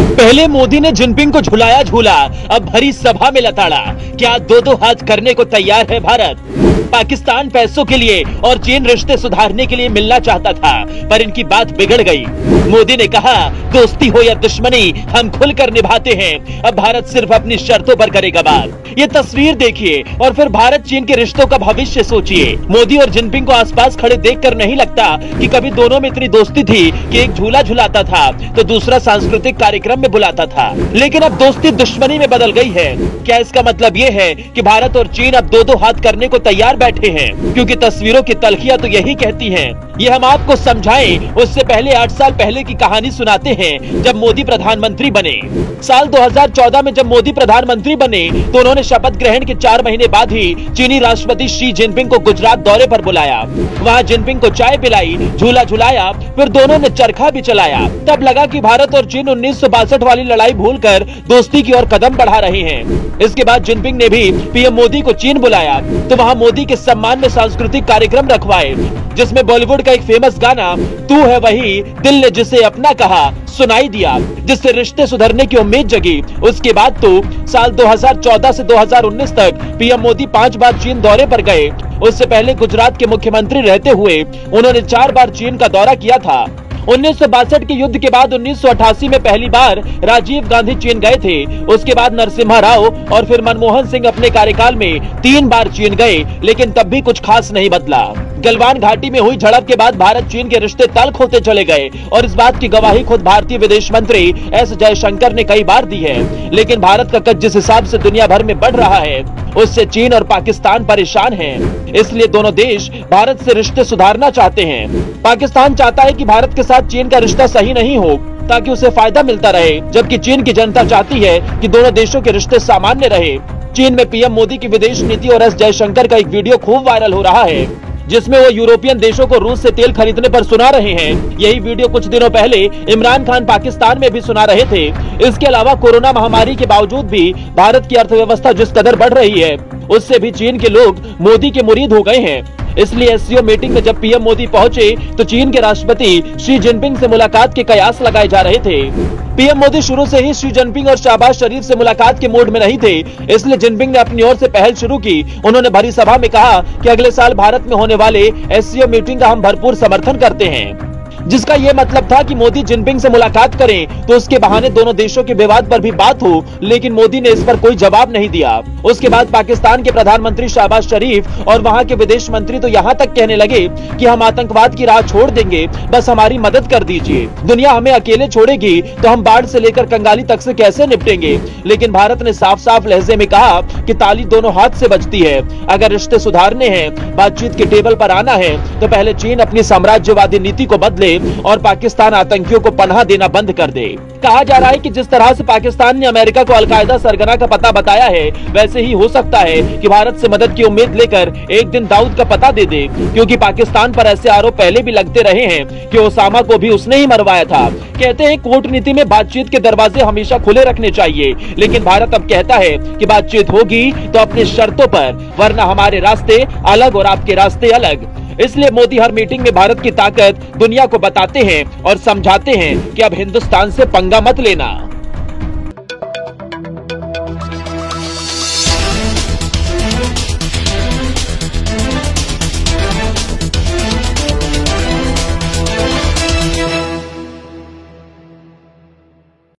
पहले मोदी ने जिनपिंग को झुलाया झूला, अब भरी सभा में लताड़ा। क्या दो दो हाथ करने को तैयार है भारत? पाकिस्तान पैसों के लिए और चीन रिश्ते सुधारने के लिए मिलना चाहता था, पर इनकी बात बिगड़ गई। मोदी ने कहा, दोस्ती हो या दुश्मनी हम खुलकर निभाते हैं, अब भारत सिर्फ अपनी शर्तों पर करेगा बात। ये तस्वीर देखिए और फिर भारत चीन के रिश्तों का भविष्य सोचिए। मोदी और जिनपिंग को आसपास खड़े देखकर नहीं लगता कि कभी दोनों में इतनी दोस्ती थी कि एक झूला झुलाता था तो दूसरा सांस्कृतिक कार्यक्रम में बुलाता था, लेकिन अब दोस्ती दुश्मनी में बदल गई है। क्या इसका मतलब ये है कि भारत और चीन अब दो दो हाथ करने को तैयार बैठे हैं? क्योंकि तस्वीरों की तलखियां तो यही कहती हैं। ये हम आपको समझाएं, उससे पहले 8 साल पहले की कहानी सुनाते हैं जब मोदी प्रधानमंत्री बने। साल 2014 में जब मोदी प्रधानमंत्री बने तो उन्होंने शपथ ग्रहण के 4 महीने बाद ही चीनी राष्ट्रपति शी जिनपिंग को गुजरात दौरे पर बुलाया। वहां जिनपिंग को चाय पिलाई, झूला झुलाया, फिर दोनों ने चरखा भी चलाया। तब लगा कि भारत और चीन 1962 वाली लड़ाई भूलकर दोस्ती की ओर कदम बढ़ा रहे हैं। इसके बाद जिनपिंग ने भी पीएम मोदी को चीन बुलाया तो वहां मोदी के सम्मान में सांस्कृतिक कार्यक्रम रखवाए, जिसमें बॉलीवुड का एक फेमस गाना तू है वही दिल ने जिसे अपना कहा सुनाई दिया, जिससे रिश्ते सुधरने की उम्मीद जगी। उसके बाद तो साल 2014 से 2019 तक पीएम मोदी 5 बार चीन दौरे पर गए। उससे पहले गुजरात के मुख्यमंत्री रहते हुए उन्होंने 4 बार चीन का दौरा किया था। 1962 के युद्ध के बाद 1988 में पहली बार राजीव गांधी चीन गए थे। उसके बाद नरसिम्हा राव और फिर मनमोहन सिंह अपने कार्यकाल में 3 बार चीन गए, लेकिन तब भी कुछ खास नहीं बदला। गलवान घाटी में हुई झड़प के बाद भारत चीन के रिश्ते तल्ख होते चले गए और इस बात की गवाही खुद भारतीय विदेश मंत्री एस जयशंकर ने कई बार दी है। लेकिन भारत का कद जिस हिसाब से दुनिया भर में बढ़ रहा है, उससे चीन और पाकिस्तान परेशान हैं। इसलिए दोनों देश भारत से रिश्ते सुधारना चाहते हैं। पाकिस्तान चाहता है कि भारत के साथ चीन का रिश्ता सही नहीं हो ताकि उसे फायदा मिलता रहे, जबकि चीन की जनता चाहती है कि दोनों देशों के रिश्ते सामान्य रहे। चीन में पीएम मोदी की विदेश नीति और एस जयशंकर का एक वीडियो खूब वायरल हो रहा है, जिसमें वो यूरोपियन देशों को रूस से तेल खरीदने पर सुना रहे हैं। यही वीडियो कुछ दिनों पहले इमरान खान पाकिस्तान में भी सुना रहे थे। इसके अलावा कोरोना महामारी के बावजूद भी भारत की अर्थव्यवस्था जिस कदर बढ़ रही है, उससे भी चीन के लोग मोदी के मुरीद हो गए हैं। इसलिए एससीओ मीटिंग में जब पीएम मोदी पहुंचे तो चीन के राष्ट्रपति शी जिनपिंग से मुलाकात के कयास लगाए जा रहे थे। पीएम मोदी शुरू से ही शी जिनपिंग और शहबाज शरीफ से मुलाकात के मूड में नहीं थे, इसलिए जिनपिंग ने अपनी ओर से पहल शुरू की। उन्होंने भरी सभा में कहा कि अगले साल भारत में होने वाले एससीओ मीटिंग का हम भरपूर समर्थन करते हैं, जिसका ये मतलब था कि मोदी जिनपिंग से मुलाकात करें तो उसके बहाने दोनों देशों के विवाद पर भी बात हो, लेकिन मोदी ने इस पर कोई जवाब नहीं दिया। उसके बाद पाकिस्तान के प्रधानमंत्री शहबाज शरीफ और वहां के विदेश मंत्री तो यहाँ तक कहने लगे कि हम आतंकवाद की राह छोड़ देंगे, बस हमारी मदद कर दीजिए। दुनिया हमें अकेले छोड़ेगी तो हम बाढ़ से लेकर कंगाली तक से कैसे निपटेंगे। लेकिन भारत ने साफ साफ लहजे में कहा कि ताली दोनों हाथ से बजती है। अगर रिश्ते सुधारने हैं, बातचीत के टेबल पर आना है, तो पहले चीन अपनी साम्राज्यवादी नीति को बदले और पाकिस्तान आतंकियों को पनाह देना बंद कर दे। कहा जा रहा है कि जिस तरह से पाकिस्तान ने अमेरिका को अलकायदा सरगना का पता बताया है, वैसे ही हो सकता है कि भारत से मदद की उम्मीद लेकर एक दिन दाऊद का पता दे दे, क्योंकि पाकिस्तान पर ऐसे आरोप पहले भी लगते रहे हैं कि ओसामा को भी उसने ही मरवाया था। कहते हैं कूटनीति में बातचीत के दरवाजे हमेशा खुले रखने चाहिए, लेकिन भारत अब कहता है कि बातचीत होगी तो अपनी शर्तों पर, वरना हमारे रास्ते अलग और आपके रास्ते अलग। इसलिए मोदी हर मीटिंग में भारत की ताकत दुनिया को बताते हैं और समझाते हैं कि अब हिंदुस्तान से पंगा मत लेना।